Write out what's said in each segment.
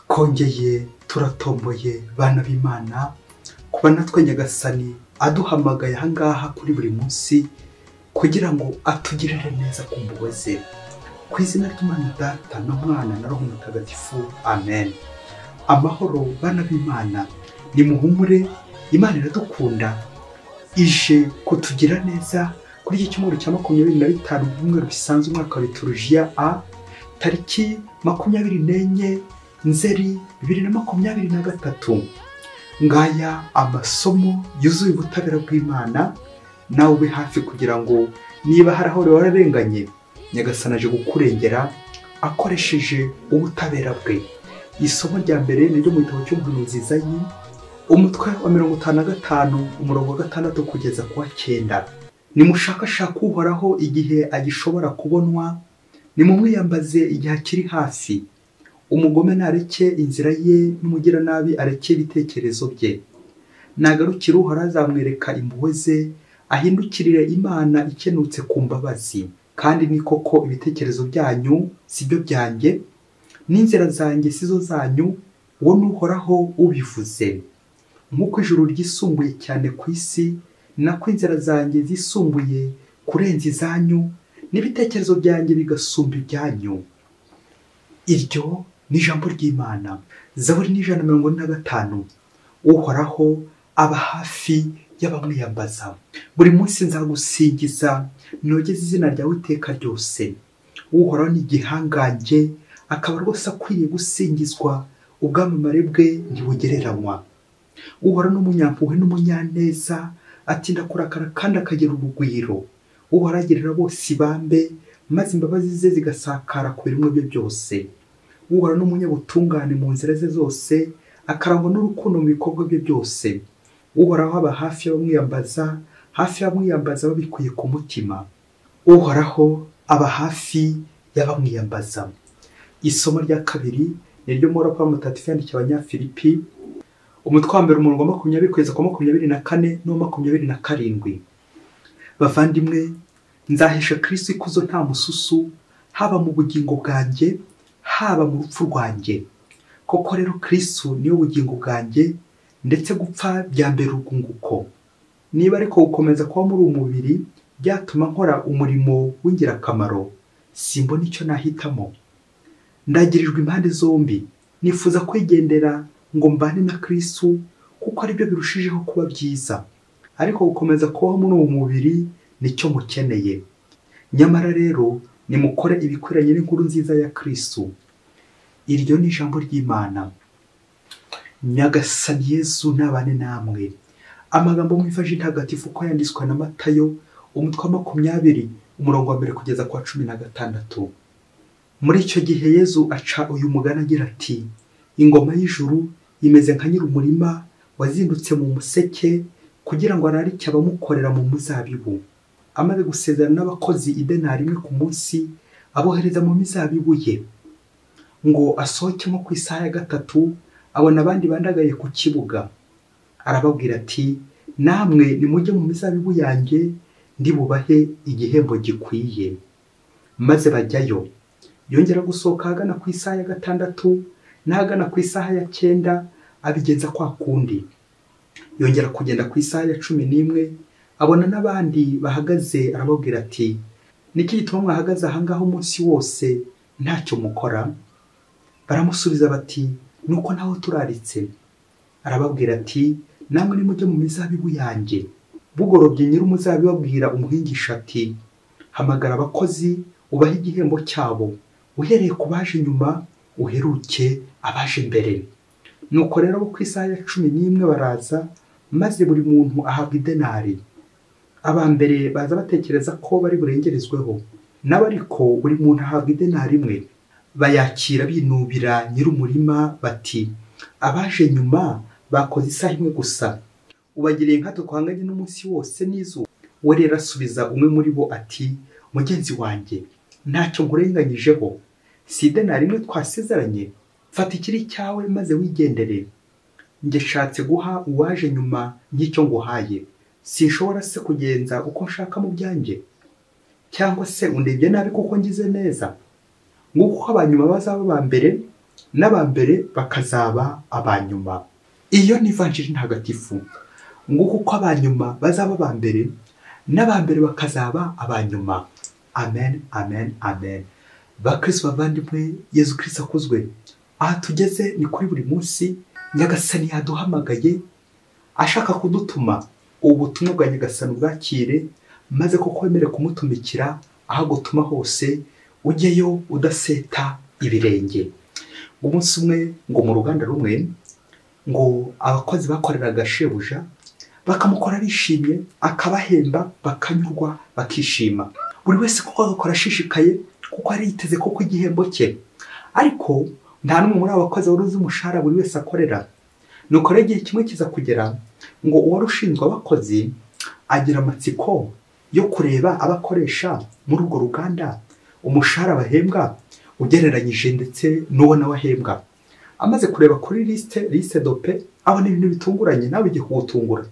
kongeye turatomboye bana b'Imana kuba natwe Nyagasani aduhamagaye ahangaha kuri buri munsi kugira ngo atugirire neza ku mpuhwe ze. Ku izina ry'Imana Data na Mwana na Roho Mutagatifu, amen. Amahoro bana b'Imana, nimuhumure, Imana iradukunda, ije kutugira neza kuri iki cyumweru cya 25 by'umweru bisanzwe umwaka wa liturujia A, tariki 24 Nzeri 2023. Ngaya amasomo yuzuye ubutabera bw'Imana, nawe ube hafi kugira ngo niba hari aho wararenganye, Nyagasani aje gukurengera akoresheje ubutabera bwe. Isomo rya mbere ni ryo mu gitabo cy'umuhanuzi Izayi, umutwe wa 55 umurongo wa 6 kugeza ku wa 9. Nimushakashaka Uhoraho igihe agishobora kubonwa, nimumwiyambaze igihe akiri hafi. Umugome nareke inzira ye, n'umugiranabi areke ibitekerezo bye. Nagarukira Uhoraho azamwereka impuhwe ze, ahindukirire Imana ikenutse ku mbabazi. Kandi ni koko ibitekerezo byanyu sibyo byanjye, n'inzira zanjye sizo zanyu, uwo n'Uhoraho ubivuze. Nk'uko ijuru ryisumbuye cyane ku isi, nako inzira zanjye zisumbuye kurenza izanyu, n'ibitekerezo byanjye bigasumba ibyanyu. Iryo ni ijambo ry'Imana. Zaburi ni 145. Uhoraho aba hafi y'abamwiyambaza. Buri munsi nzagusingiza, nogeze izina ryawe iteka ryose. Uhoraho ni igihangange, akaba rwose akwiriye gusingizwa, ubwamamare bwe ntibugereranywa. Uhoraho ni umunyampuhwe n'umunyaneza, atinda kurakara kandi akagira urugwiro. Uhoraho agirira bose ibambe, maze imbabazi ze zigasakara ku biremwa bye byose. Uhoraho ni umunyabutungane mu nzira ze zose, akarangwa n'urukundo mu bikorwa bye byose. Uhoraho aba hafi y'abamwiyambaza, hafi y'abamwiyambaza babikuye ku mutima. Uhoraho aba hafi y'abamwiyambaza. Isomo rya kabiri ni ryo mu raporo mutagatifu yandikiye Abanyafilipi, umutwe wa mbere umurongo wa 20 kugeza ku 24 n'uwa 27. Bavandimwe, nzahesha Kristo ikuzo nta mususu, haba mu bugingo bwanjye, haba mu rupfu rwanjye. Koko rero Kristo niyo bugingo bwanjye, ndetse gupfa byambera urwunguko. Niba ariko gukomeza kuba muri umubiri byatuma nkora umurimo w'ingirakamaro, simbona icyo nahitamo. Ndagirijwe impande zombi, nifuza kwigendera ngo mbane na Kristo, kuko ari byo birushijeho kuba byiza. Ariko gukomeza kubaho muri uwo mubiri nicyo mukeneye. Nyamara rero nimukore ibikwiranye n'inkuru nziza ya Kristo. Iryo ni ijambo ry'Imana. Nyagasani Yesu nabane namwe. Amagambo mu ivaji ntagatifu ko yanditswe na Matayo, umutwe wa 20 umurongo wa 1 kugeza ku wa 16. Muri icyo gihe Yesu aca uyu mugani agira ati, ingoma y'ijuru imeze nka nyir'umurima wazindutse mu museke kugira ngo ararike abamukorera mu muzabibu. Amaze gusezerana n'abakozi idenari imwe ku munsi, abohereza mu mizabibu ye. Ngo asohokemo ku isaha ya 3, abona abandi bandagaye ku kibuga. Arababwira ati, namwe nimujye mu mizabibu yanjye, ndibubahe igihembo gikwiye. Maze bajyayo. Yongera gusohoka agana ku isaha ya 6, n'agana ku isaha ya 9, abigenza kwa kundi. Yongera kugenda ku isaha ya 11, abona n'abandi bahagaze, arababwira ati, niki gituma mwahagaze ahangaho umunsi wose ntacyo mukora? Baramusubiza bati, nuko naho turaritse. Arababwira ati, namwe nimujye mu mizabibu yanjye. Bugorobye nyir'umuzabibu abwira umuhingisha ati, hamagara abakozi ubahe igihembo cyabo, uhereye ku baje nyuma uheruke abaje mbere. Nuko rero bo ku isaha ya 11 baraza, maze buri muntu ahabwa idenari. Abambere baza batekereza ko bari burengerezweho, n'abariko buri muntu ahabwa idenari imwe. Bayakira binubira nyir'umurima bati, abaje nyuma bakoze isaha imwe gusa, ubagiriye nkato twanganye n'umunsi wose n'izuba. We rero asubiza umwe muri bo ati, mugenzi wanjye, ntacyo ngurenganyijeho, si idenari imwe twasezeranye? Fata ikiri cyawe maze wigendere. Nge shatse guha uwaje nyuma nk'icyo nguhaye, sinshobora se kugenza uko nshaka mu byanjye? Cyangwa se undebye nabi kuko ngize neza? Nguko abanyuma bazaba ba mbere, n'abambere bakazaba abanyuma. Iyo ni ivanjiri ntagatifu, nguko uko abanyuma bazaba abambere n'abambere bakazaba abanyuma. Amen, amen, amen. Bakristo bavandimwe, Yezu Kristo akuzwe. Aha tugeze ni kuri buri munsi. Nyagasani yaduhamagaye ashaka kudutuma ubutumwa bwa Nyagasani bwakire, maze koko wemere kumutumikira aho gutuma hose, ujyeyo udaseta ibirenge. Umunsi umwe ngo mu ruganda rumwe, ngo abakozi bakoreraga shebuja bakamukora bishimye, akabahemba bakanyurwa bakishima. Buri wese kuko agakora ashishikaye kuko ari yiteze koko igihembo cye. Ariko nta n'umwe muri abo bakozi wari uzi umushahara buri wese akorera. Nuko rero igihe kimwe kiza kugera ngo uwari ushinzwe abakozi agira amatsiko yo kureba abakoresha muri urwo ruganda umushahara bahembwa ugereranyije ndetse n'uwo nawe ahembwa. Amaze kureba kuri liste dope, abona ibintu bitunguranye, nawe igiye kugutungura.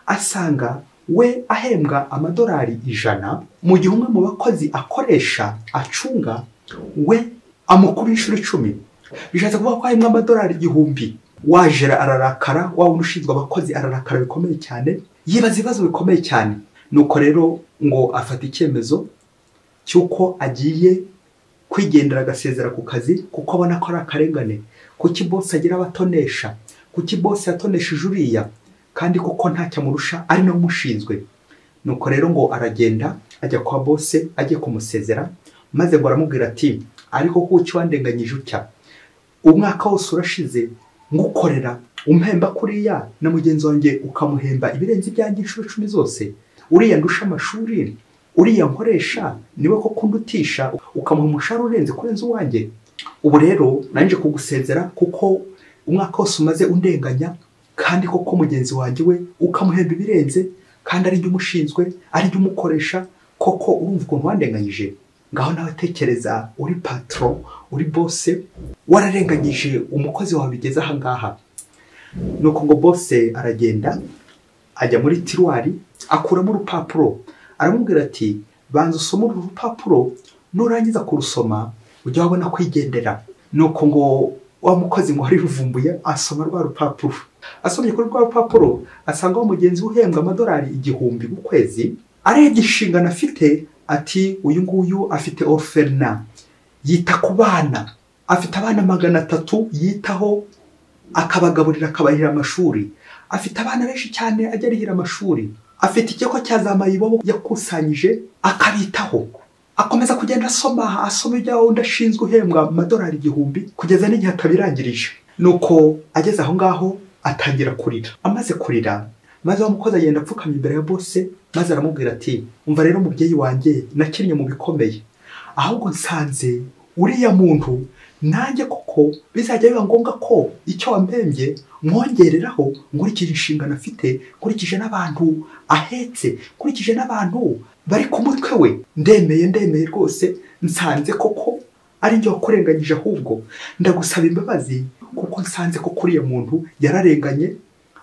Asanga we ahembwa amadolari 100, mu gihe umwe mu bakozi akoresha acunga we amukuba inshuro 10. Bishatse kuvuga ko ahembwa amadolari 1000. Wajera ararakara, wa unushinzwe abakozi ararakara bikomeye cyane, yibaza ibibazo bikomeye cyane. Nuko rero ngo afata icyemezo cyuko agiye kwigendera agasezera ku kazi, kuko abona ko ari akarengane. Kuki boss agira abatonesha? Kuki boss yatonesheje uriya kandi kuko ntacyo amurusha ari no mushinzwe? Nuko rero ngo aragenda ajya kwa boss, agiye kumusezera, maze ngo aramubwira ati, ariko kuki wandenganyije utya? Umwaka wose urashize ngukorera umpemba kuriya, na mugenzi wanjye ukamuhemba ibirenze ibyanjye inshuro 10 zose. Uriya ndusha amashuri, uriya nkoresha niwe ko kundutisha, ukamuha umushahara urenze kurenza uwanjye. Ubu rero nanje kugusezera kuko umwaka wose umaze undenganya, kandi koko mugenzi wanjye we ukamuhemba ibirenze, kandi ari byo umushinzwe, ari byo umukoresha. Koko urumva ukuntu wandenganyije? Ngaho nawe tekereza, uri patron, uri boss, wararenganyije umukozi wawe bigeze aha ngaha. Nuko ngo boss aragenda ajya muri tiroir, akuramo urupapuro, aramubwira ati, banza usome uru rupapuro, nurangiza kurusoma ujya wabona kwigendera. Nuko ngo wa mukozi ngo ari ruvumbuye asoma rwa rupapuro. Asomye kuri rwa rupapuro asanga umugenzi uhembwa amadolari 1000 ku kwezi, arebye inshingano afite, ati uyu nguyu afite orphelin, yita ku bana, afite abana 300 yitaho, akabagaburira akabahira amashuri, afite abana benshi cyane agerihira amashuri, afite ikigo cyazamayibo yakusanyije akabitaho. Akomeza kugenda asoma ibyaho ndashinzwe uhembwa amadolari 1000 kugeza n'igihe atabirangirije. Nuko ageze aho ngaho atangira kurira. Amaze kurira, maze wa mukozi agenda apfukamye imbere ya boss, maze aramubwira ati, umva rero mubyeyi wanjye, nakinnye mu bikomeye, ahubwo nsanze uriya muntu nanjye koko bizajya biba ngombwa ko icyo wampembye mwongereraho, nkurikije inshingano afite, nkurikije n'abantu ahetse, nkurikije n'abantu bari ku mutwe we. Ndemeye rwose, nsanze koko ari njye wakurenganyije, ahubwo ndagusaba imbabazi kuko nsanze ko kuriya muntu yararenganye,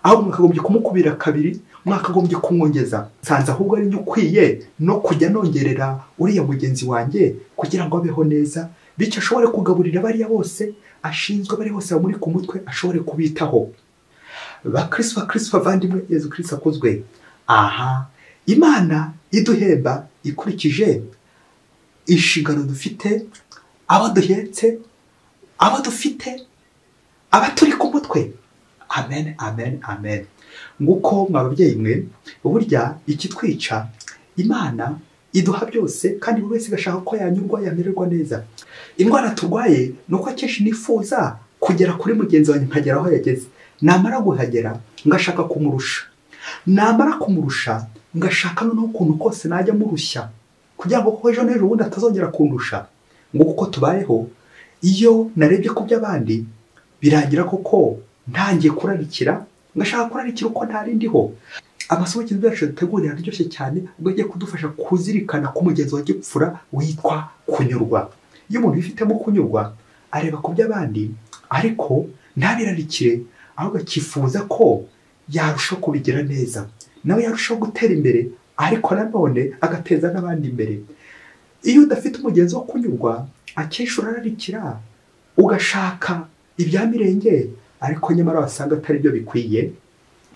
aho mwakagombye kumukubira 2, mwakagombye kumwongeza. Nsanze ahubwo ari njye ukwiye no kujya nongerera uriya mugenzi wanjye kugira ngo abeho neza, bityo ashobore kugaburira bariya bose ashinzwe, bari bose bamuri ku mutwe ashobore kubitaho. Bakristo bavandimwe, Yezu Kristo akuzwe. Aha Imana iduhemba ikurikije inshingano dufite, abo duhetse, abo dufite, aba turi ku mutwe. Amen, amen, amen. Nguko mwababyeyi mwe, burya ikitwica Imana iduha byose, kandi buri wese gashaka ko yanyurwa, yamererwa neza. Indwara turwaye nuko akenshi nifuza kugera kuri mugenzi wanjye nkagera aho yageze. Namara guhagera ngashaka kumurusha, namara kumurusha ngashaka no kuntu kose najya murushya, kugira ngo ejo n'ejo bundi atazongera kundusha. Ngo kuko tubayeho, iyo narebye ku by'abandi birangira koko ntangiye kurarikira, ngashaka kurarikira uko ntarindiho. Amasomo y'Imana dutegurira aryoshye cyane, ubwo agiye kudufasha kuzirikana ko umugenzi wa gipfura witwa kunyurwa. Iyo umuntu yifitemo kunyurwa, areba ku by'abandi ariko ntabirarikire, ahubwo akifuza ko yarushaho kubigira neza, nawe yarushaho gutera imbere, ariko nanone agateza n'abandi imbere. Iyo udafite umugenzi wo kunyurwa, akenshi urararikira ugashaka ibya mirenge ariko nyamara wasanga atari byo bikwiye.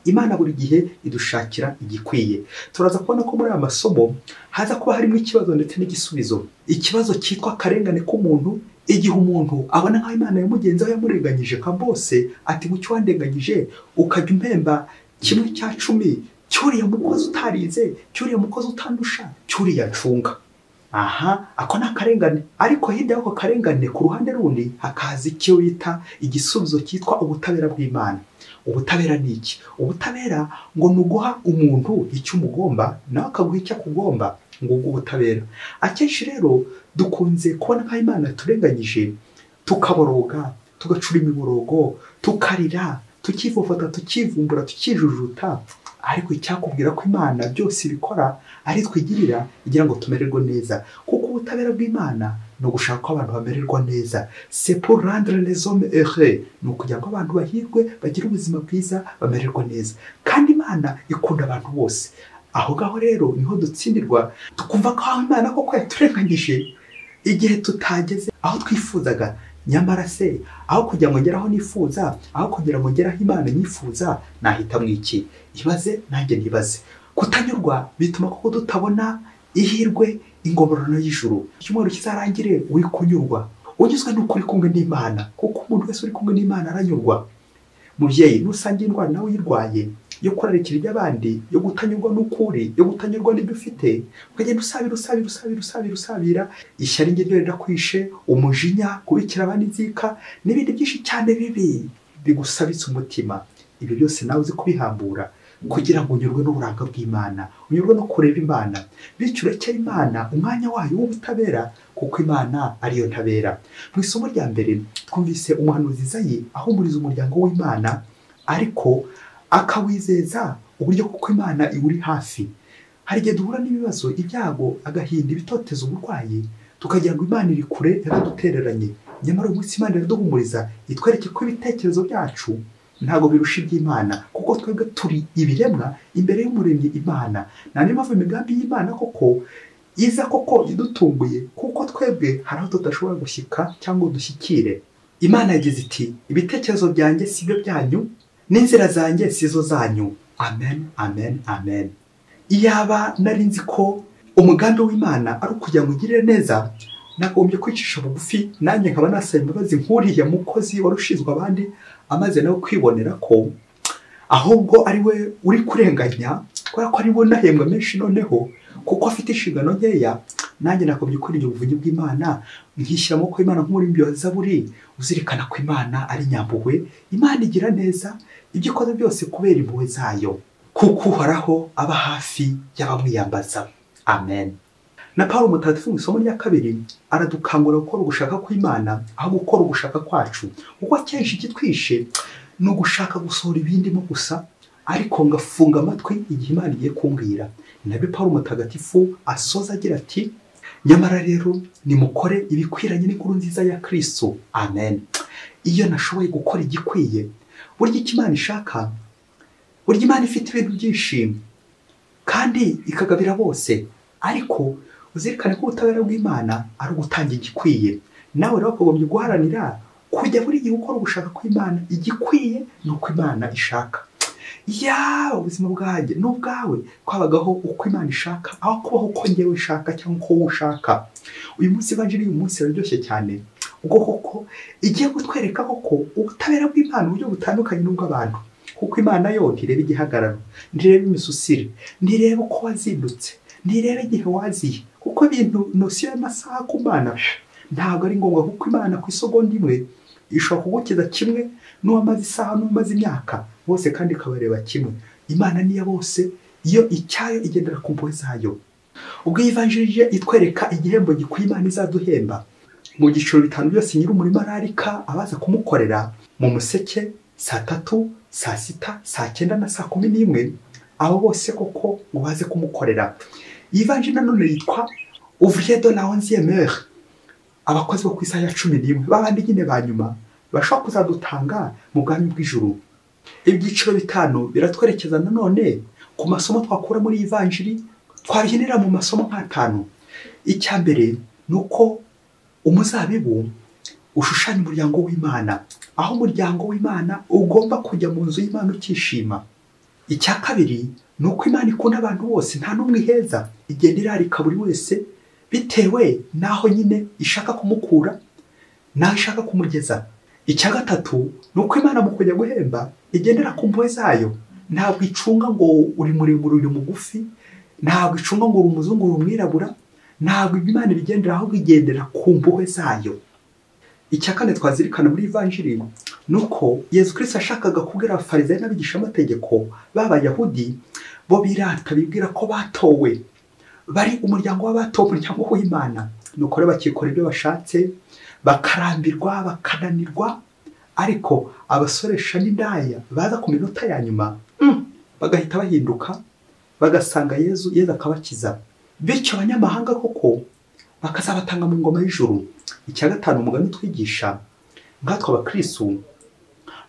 Imana buri gihe idushakira igikwiye. Turaza kubona ko muri aya masomo haza kuba harimo ikibazo ndetse n'igisubizo. Ikibazo cyitwa akarengane k'umuntu, igihe umuntu abona nkaho Imana yamugenzi aho yamurenganyije bose, ati mucyo wandenganyije ukajya umpemba 1/10 cyuriya mukozi utarize, cyuriya mukozi utandusha, cyuriya ncunga. Ako ni akarengane. Ariko hirya y'ako karengane ku ruhande rundi hakaza icyo bita igisubizo cyitwa ubutabera bw'Imana. Ubutabera ni iki? Ubutabera ngo nuguha umuntu icyo umugomba nawe akaguha icyo akugomba, ngo ubwo ubutabera. Akenshi rero dukunze kubona nka Imana turenganyije, tukaboroga, tugacura imiborogo, tukarira, tukivufata, tukivumbura, tukijujuta. Ariko icyakubwira ko Imana byose ibikora ari twigirira kugira ngo tumererwe neza, kuko ubutabera bw'Imana no gushaka ko abantu bamererwa neza. C'est pour rendre les hommes heureux, no kugira ngo abantu bahirwe bagire ubuzima bwiza bamererwa neza. Kandi Imana ikunda abantu bose. Aho gaho rero niho dutsindirwa, tukumva ko Imana koko yaturenganyije igihe tutageze aho twifuzaga. Nyamara se aho kugira ngo ngeraho nifuza, aho kugira ngo ngeraho Imana nifuza, nahita mwiki? Ibaze nanjye nibaze. Kutanyurwa bituma koko tutabona ihirwe, ingomorano y'ijuru. Icyumweru kizarangire uri kunyurwa, ugizwe n'ukuri kumwe n'Imana, kuko umuntu wese uri kumwe n'Imana aranyurwa. Mubyeyi, nusangiye indwara nawe uyirwaye yo kurarikira iby'abandi, yo gutanyurwa n'ukuri, yo gutanyurwa n'ibyo ufite, ukagenda usabira ishyari ngiryo rirakwishe, umujinya, kubikira abandi inzika n'ibindi byinshi cyane bibi bigusabitse umutima. Ibyo byose nawe uzi kubihambura kugira ngo unyurwe n'uburanga bw'Imana, unyurwe no kureba Imana, bityo urekere Imana umwanya wayo w'ubutabera, kuko Imana ariyo ntabera. Mu isomo rya mbere twumvise umuhanuzi Izayi ahumuriza umuryango w'Imana, ariko akawizeza uburyo kuko Imana iwuri hafi. Hari igihe duhura n'ibibazo, ibyago, agahinda, ibitoteza, uburwayi, tukagira ngo Imana iri kure yaradutereranye. Nyamara uyu munsi Imana iraduhumuriza, itwereke ko ibitekerezo byacu ntabwo birusha iby'Imana, kuko twebwe turi ibiremwa imbere y'umuremyi Imana. Nta mpamvu imigambi y'Imana koko iza koko idutunguye, kuko twebwe hari aho tudashobora gushyika cyangwa dushyikire. Imana yagize iti, ibitekerezo byanjye si byo byanyu, n'inzira zanjye si zo zanyu. Amen, amen, amen. Iyaba nari nzi ko umugambi w'Imana ari ukugira ngo ugirire neza, nagombye kwicisha bugufi nanjye nkaba nasaba imbabazi nk'uriya mukozi warushinzwe abandi, amaze nawe kwibonera ko ahubwo ari we uri kurenganya, kubera ko ari we unahembwa menshi noneho, kuko afite inshingano nkeya. Nanjye nagombye kwirinda ubuvunyi bw'Imana, nkishyiramo ko Imana nk'umuririmbyi wa Zaburi uzirikana ko Imana ari nyampuhwe. Imana igira neza ibyo ikoze byose kubera impuhwe zayo, kuko uhoraho aba hafi y'abamwiyambaza. Amen. Na Paulo mutagatifu mu isomo rya kabiri aradukangura gukora ugushaka kw'Imana aho gukora ugushaka kwacu, kuko akenshi ikitwishe ni ugushaka gusohora ibindimo gusa, ariko ngafunga amatwi igihe Imana igiye kumbwira. Nabyo Paulo mutagatifu asoza agira ati, nyamara rero nimukore ibikwiranye n'inkuru nziza ya Kristo. Amen. Iyo nashoboye gukora igikwiye, burya icyo Imana ishaka, burya Imana ifite ibintu byinshi kandi ikagabira bose, ariko uzirikane ko ubutabera bw'Imana ari ugutanga igikwiye. Nawe rero ukagombye guharanira kujya buri gihe ukora ugushaka kw'Imana. Igikwiye ni uko Imana ishaka. Ubuzima bwanjye n'ubwawe kwabagaho uko Imana ishaka, aho kubaho uko njyewe nshaka cyangwa uko wowe ushaka. Uyu munsi Evanjiri y'uyu munsi iraryoshye cyane, ubwo koko igiye kutwereka koko ubutabera bw'Imana uburyo butandukanye n'ubw'abantu, kuko Imana yo ntireba igihagararo, ntireba imisusire, ntireba uko wazindutse, ntireba igihe waziye, kuko ibintu nosiyo y'amasaha ku Mana ntabwo ari ngombwa, kuko Imana ku isogonda imwe ishobora kugukiza kimwe n'uwamaze isaha n'uwamaze imyaka, bose kandi ikabareba kimwe. Imana niya bose, iyo icyayo igendera ku mpuhwe zayo. Ubwo Evanjiri itwereka igihembo gikwiye Imana izaduhemba. Mu byiciro bitanu byose nyir'umurima ararika abaza kumukorera, mu museke, 3:00, 6:00, 9:00 na 11:00, abo bose koko ngo baze kumukorera. Evanjiri nanone yitwa ouvrier de la 11e heure, abakozi bo ku isaha ya 11, babandi nyine ba nyuma bashobora kuzadutanga mu bwami bw'ijuru. Ibyiciro bitanu biratwerekeza nanone ku masomo twakura muri Evanjiri, twabyinira mu masomo nk'atanu. Icya mbere ni uko umuzabibu ushushanya umuryango w'Imana, aho umuryango w'Imana ugomba kujya mu nzu y'Imana ukishima. Icya kabiri ni uko Imana ikunda abantu bose, nta n'umwe iheza, igenda irarika buri wese bitewe n'aho nyine ishaka kumukura, n'aho ishaka kumugeza. Icya gatatu ni uko Imana mu kujya guhemba igendera ku mpuhwe zayo, ntabwo icunga ngo uri muremure uri mugufi, ntabwo icunga ngo uri umuzungu uri umwirabura, ntabwo Imana ibigendera, ahubwo igendera ku mpuhwe zayo. Icya kane twazirikana muri Evanjiri ni uko Yesu Kristo yashakaga kubwira abafarisayo n'abigishamategeko b'Abayahudi, bo birata bibwira ko batowe, bari umuryango w'abatowe, umuryango w'Imana, nuko rero bakikora ibyo bashatse, bakarambirwa bakananirwa. Ariko abasoresha n'indaya baza ku minota ya nyuma bagahita bahinduka, bagasanga Yesu akabakiza, bityo abanyamahanga koko bakazabatanga mu ngoma y'ijuru. Icya gatanu umugani twigisha nkatwe abakristo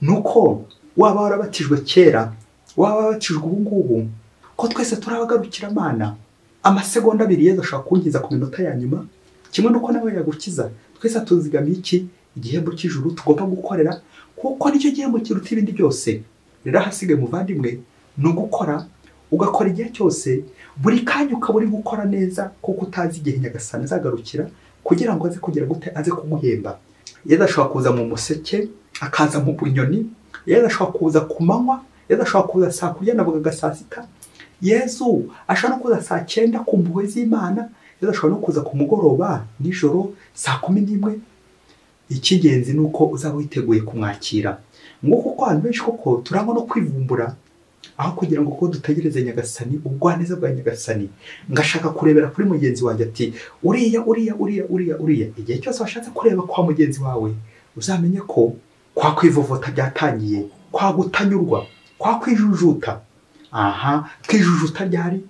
ni uko waba warabatijwe kera, waba warabatijwe ubu ngubu, ko twese turabagarukira Imana. Amasegonda abiri Yesu ashobora kunkiza ku minota ya nyuma, kimwe nuko nawe yagukiza. Twese tuzigamiye iki? Igihembo cy'ijuru tugomba gukorera, kuko nicyo gihembo kiruta ibindi byose. Rero ahasigaye muvandimwe ni ugukora, ugakora igihe cyose, buri kanya ukaba uri gukora neza, kuko utazi igihe Nyagasani azagarukira kugira ngo aze kugira gute, aze kuguhemba. Yesu ashobora kuza mu museke, akaza mu bunyoni, Yesu ashobora kuza ku manywa, Yesu ashobora kuza saa 9 na saa 6, Yesu ashobora no kuza saa 9 ku mpuhwe z'Imana, Yesu ashobora no kuza ku mugoroba nijoro saa 11. Icy'ingenzi ni uko uzaba witeguye kumwakira. Nguko uko abantu benshi koko turangwa no kwivumbura, aho kugira ngo ko dutegereze Nyagasani, ubugwaneza bwa Nyagasani, ngashaka kurebera kuri mugenzi wanjye ati uriya. Igihe cyose washatse kureba kwa mugenzi wawe, uzamenye ko kwa kwivovota byatangiye, kwa gutanyurwa, kwa kwijujuta. Kwijujuta ryari?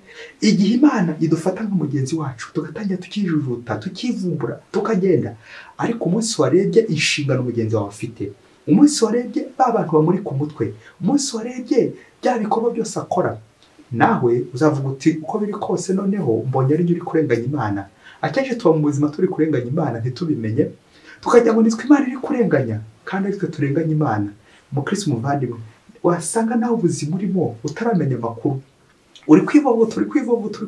Igihe Imana idufata nka mugenzi wacu, tugatangira tukijujuta, tukivumbura, tukagenda. Ariko umunsi warebye inshingano mugenzi wawe afite, umunsi warebye abantu bamuri ku mutwe, umunsi warebye bya bikorwa byose akora, nawe uzavuga uti uko biri kose noneho mbonye ari uri kurenganya Imana. Akenshi tuba mu buzima turi kurenganya Imana ntitubimenye, tukajya ngo nitwe Imana iri kurenganya, kandi aritwe turenganya Imana. Mukristo muvandimwe, wasanga nawe ubuzima urimo utaramenya amakuru, uri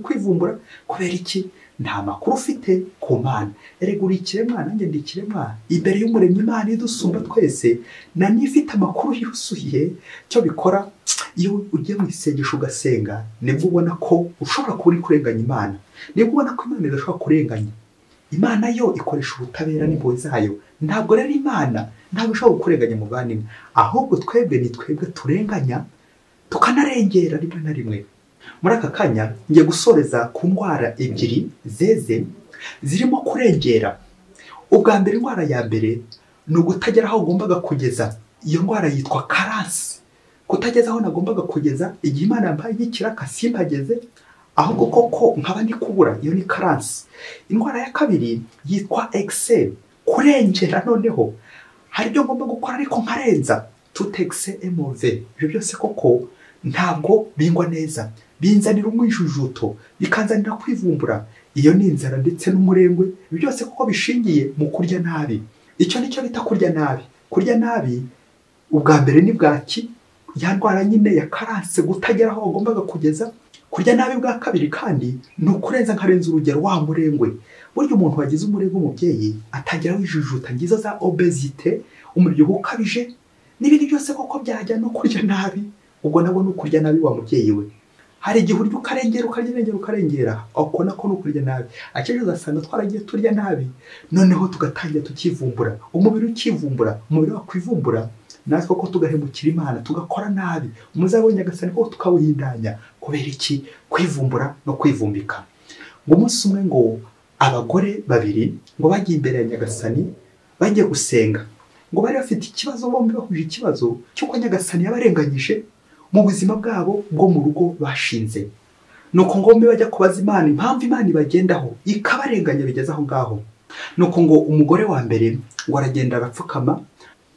kwivumbura. Kubera iki? Nta makuru ufite ku Mana. Erega uri ikiremwa, nanjye ndi ikiremwa, imbere y'umuremyi Imana idusumba twese, na nifite amakuru yuzuye. Cyo bikora iyo ugiye mu isengesho ugasenga, nibwo ubona ko ushobora kuba uri kurenganya Imana, nibwo ubona ko Imana idashobora kurenganya. Imana yo ikoresha ubutabera n'impuhwe zayo, ntabwo rero Imana ntabwo ishobora kurenganya muvandimwe, ahubwo twebwe ni twebwe turenganya, tukanarengera rimwe na rimwe. Muri aka kanya ngiye gusoreza ku ndwara ebyiri zeze zirimo kurengera. Ubwa mbere, indwara ya mbere ni ugutagera aho ugombaga kugeza. Iyo ndwara yitwa karansi, kutageza aho nagombaga kugeza. Igihe Imana yampaye nk'ikiraka simpageze, ahubwo koko nkaba ndi kubura, iyo ni karansi. Indwara ya kabiri yitwa excès, kurengera. Noneho hari ibyo ngomba gukora ariko nkarenza, tout excès est mauvais. Ibyo byose koko ntabwo bingwa neza, binzanira umwijujuto, bikanzanira kwivumbura. Iyo ni inzara ndetse n'umurengwe, byose koko bishingiye mu kurya nabi. Icyo nicyo bita kurya nabi. Kurya nabi ubwa mbere ni bwaki, ya ndwara nyine ya karanse, gutagera aho wagombaga kugeza. Kurya nabi bwa kabiri kandi ni ukurenza, nkarenza urugero, wa murengwe. Burya umuntu wagize umurengwe, umubyeyi atangira wijujuta, ngizo za obesite, umubyibuho ukabije, n'ibindi byose koko byajya no kurya nabi. Ubwo nabwo ni ukurya nabi wa mubyeyi we. Hari igihe urya ukarengera, uko nako ni ukurya nabi. Akenshi uzasanga twaragiye turya nabi, noneho tugatangira tukivumbura, umubiri ukivumbura, umubiri wakwivumbura, natwe koko tugahemukira Imana, tugakora nabi. Umuzabe Nyagasani koko tukawuhindanya. Kubera iki? Kwivumbura no kwivumbika. Ngo umunsi umwe ngo abagore babiri ngo bagiye imbere ya Nyagasani bagiye gusenga, ngo bari bafite ikibazo, bombi bahuje ikibazo cy'uko Nyagasani yabarenganyije mu buzima bwabo bwo mu rugo bashinze. Nuko ngombe bajya kubaza Imana impamvu Imana ibagendaho ikabarenganya bigeze aho ngaho. Nuko ngo umugore wa mbere ngo aragenda arapfukama,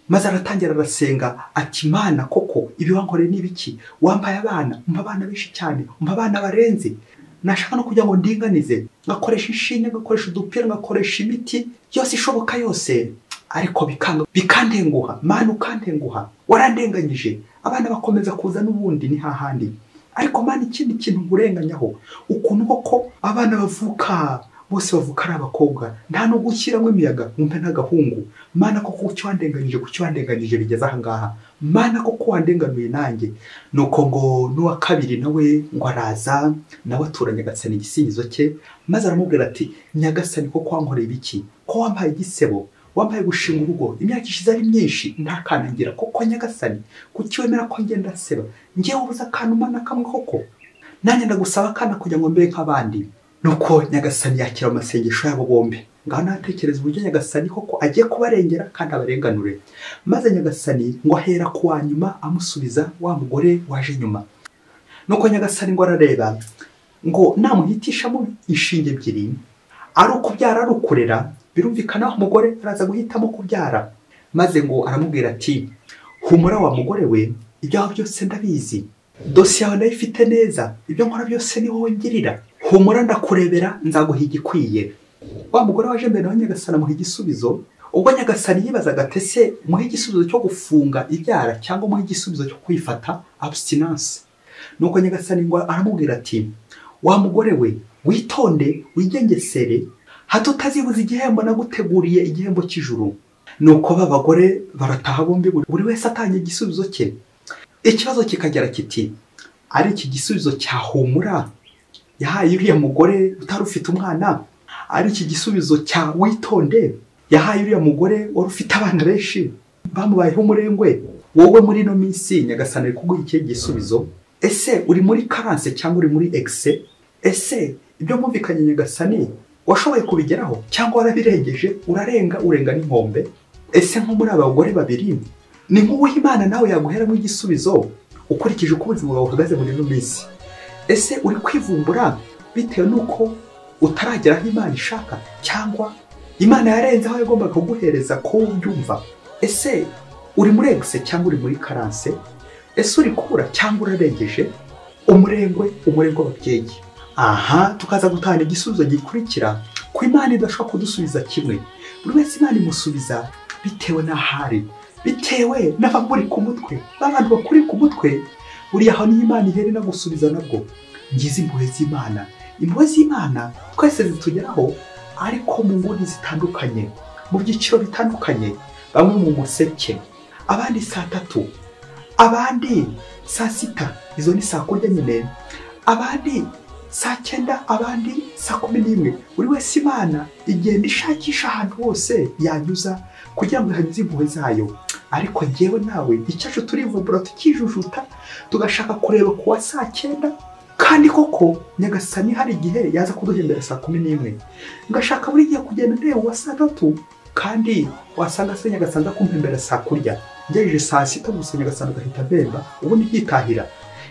maze aratangira arasenga ati, Imana koko ibi wankoreye ni ibiki? Wambaye abana, umpa abana benshi cyane, umpa abana barenze, nashaka no kugira ngo ndinganize, ngakoresha inshinge, ngakoresha udupira, ngakoresha imiti yose ishoboka yose, ariko bikandenguha. Mana ukandenguha, warandenganyije, abana bakomeza kuza n'ubundi ni hahandi. Ariko Mana ikindi kintu ngurenganyaho, ukuntu koko abana bavuka bose bavuka ari abakobwa, nta no gushyiramo imiyaga mumpe n'agahungu. Mana koko kuki wandenganyije bigeze aha ngaha. Mana koko wandenganuye nanjye. Nuko ngo n'uwa kabiri nawe ngo araza, nawe atura Nyagasani igisingizo cye, maze aramubwira ati Nyagasani koko wankoreye ibiki, ko wampaye igisebo, wampaye gushinga urugo, imyaka ishize ari myinshi nta kana ngira. Koko Nyagasani kuki wemera ko ngenda seba, ngewe ubuze akantu Mana kamwe koko, nanjye ndagusaba akana kugira ngo mbe nk'abandi. Nuko Nyagasani yakira amasengesho yabo bombi. Ngaho natekereza uburyo Nyagasani koko agiye kubarengera kandi abarenganure. Maze Nyagasani ngo ahera ku wa nyuma amusubiza wa mugore waje nyuma. Nuko Nyagasani ngo arareba ngo namuhitishamo inshinge ebyiri, ari ukubyara ari ukurera, birumvikana umugore araza guhitamo kubyara. Maze ngo aramubwira ati humura wa mugore we, ibyawe byose ndabizi, dosiye yawe ndayifite neza, ibyo nkora byose ni wowe ngirira. Humura ndakurebera, nzaguha igikwiye. Wa mugore waje mbere nawe Nyagasani amuha igisubizo. Ubwo Nyagasani yibazaga ati ese muhe igisubizo cyo gufunga ibyara cyangwa muhe igisubizo cyo kwifata abstinence. Nuko Nyagasani ngo aramubwira ati wa mugore we, witonde wigengesere, hato utazibuza igihembo naguteguriye, igihembo cy'ijuru. Nuko babagore barataha bombi, buri wese atanye igisubizo cye. Ikibazo kikagera kiti ari iki gisubizo cya humura yahaye uriya mugore utari ufite umwana, ari iki gisubizo cya witonde yahaye uriya mugore wari ufite abana benshi bamubayeho umurengwe. Wowe muri no minsi Nyagasani ari kuguha iki gisubizo? Ese uri muri carence cyangwa uri muri excès? Ese ibyo mwumvikanye Nyagasani washoboye kubigeraho cyangwa warabirengeje urenga n'inkombe? Ese nko muri abagore babiri ni nk'uwo Imana nawe yaguheramo igisubizo ukurikije uko ubuzima bwawe buhagaze muri no minsi? Ese uri kwivumbura bitewe nuko utaragera aho Imana ishaka, cyangwa Imana yarenze aho yagombaga kuguhereza ko ubyumva? Ese uri muri excès cyangwa uri muri carence? Ese uri kubura cyangwa urarengeje? Umurengwe w'ababyeyi. Aha tukaza gutanga igisubizo gikurikira ko Imana idashobora kudusubiza kimwe. Buri wese Imana imusubiza bitewe n'ahari, bitewe n'abamuri ku mutwe. Abantu bakuri ku mutwe buriya aho ni Imana ihera no gusubiza nabwo. Ngize impuhwe z'Imana. Impuhwe z'Imana twese zitugeraho, ariko mu nguni zitandukanye, mu byiciro bitandukanye. Bamwe mu museke, abandi saa 3, abandi saa 6, izo ni saa kurya nyine, abandi saa 9, abandi saa 11. Buri wese Imana igenda ishakisha ahantu hose yanyuza kugira ngo ihanyuze impuhwe zayo. Ariko ngewe nawe icyacu turivumbura tukijujuta, tugashaka kureba kuwa saa 9, kandi koko Nyagasani hari igihe yaza kuduhembera saa 11. Ngashaka buri gihe kugenda ndeba uwa saa 3, kandi wasanga se Nyagasani kumpembera saa kurya, ngejeje saa 6 gusa Nyagasani agahita bemba, ubundi yitahira.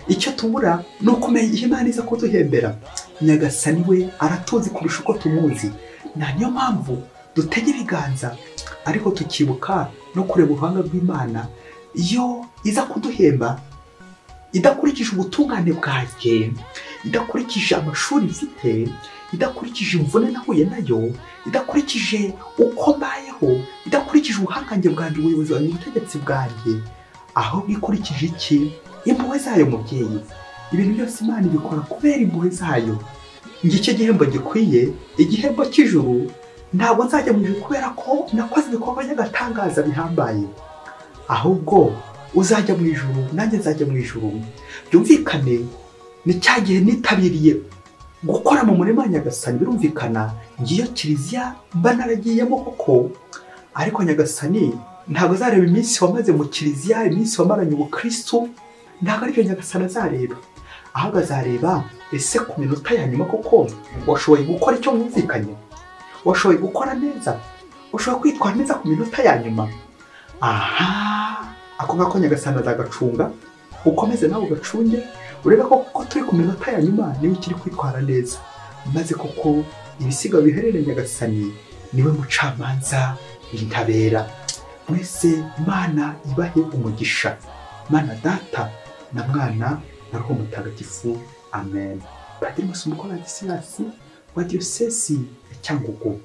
Icyo tubura ni ukumenya Imana iza kuduhembera. Nyagasani we aratuzi kurusha uko tumuzi, na niyo mpamvu dutege ibiganza, ariko tukibuka no kureba ubuhanga bw'Imana. Iyo iza kuduhemba idakurikije ubutungane bwanjye, idakurikije amashuri mfite, idakurikije imvune nahuye nayo, idakurikije uko mbayeho, idakurikije ubuhangange bwanjye, ubuyobozi bwanjye, ubutegetsi bwanjye, ahubwo ikurikije iki? Impuhwe zayo mubyeyi. Ibintu byose Imana ibikora kubera impuhwe zayo. Ngicyo gihembo gikwiye, igihembo cy'ijuru. Ntabwo nzajya mu ijuru kubera ko nakoze ibikorwa by'agatangaza bihambaye, ahubwo uzajya mu ijuru, nanjye nzajya mu ijuru. Byumvikane ni cya gihe nitabiriye gukora mu murima wa Nyagasani. Birumvikana ngiyo kiliziya mba naragiyemo koko, ariko Nyagasani ntabwo azareba iminsi wamaze mu kiliziya, iminsi wamaranye ubukristo. Ntabwo aribyo Nyagasani azareba, ahubwo azareba ese ku minota ya nyuma koko washoboye gukora icyo mwumvikanye, washoboye gukora neza, washoboye kwitwara neza ku minota ya nyuma. Aha, ako ngako Nyagasani azagacunga, ukomeze nawe ugacunge, urebe koko turi ku minota ya nyuma niba ukiri kwitwara neza. Maze koko ibisiga biherere Nyagasani niwe mucamanza w'intabera. Mwese Imana ibahe umugisha, Mana Data na Mwana na Roho Mutagatifu. Amen. Padiri Masumbuko wa Diyosesi ya Cyangugu.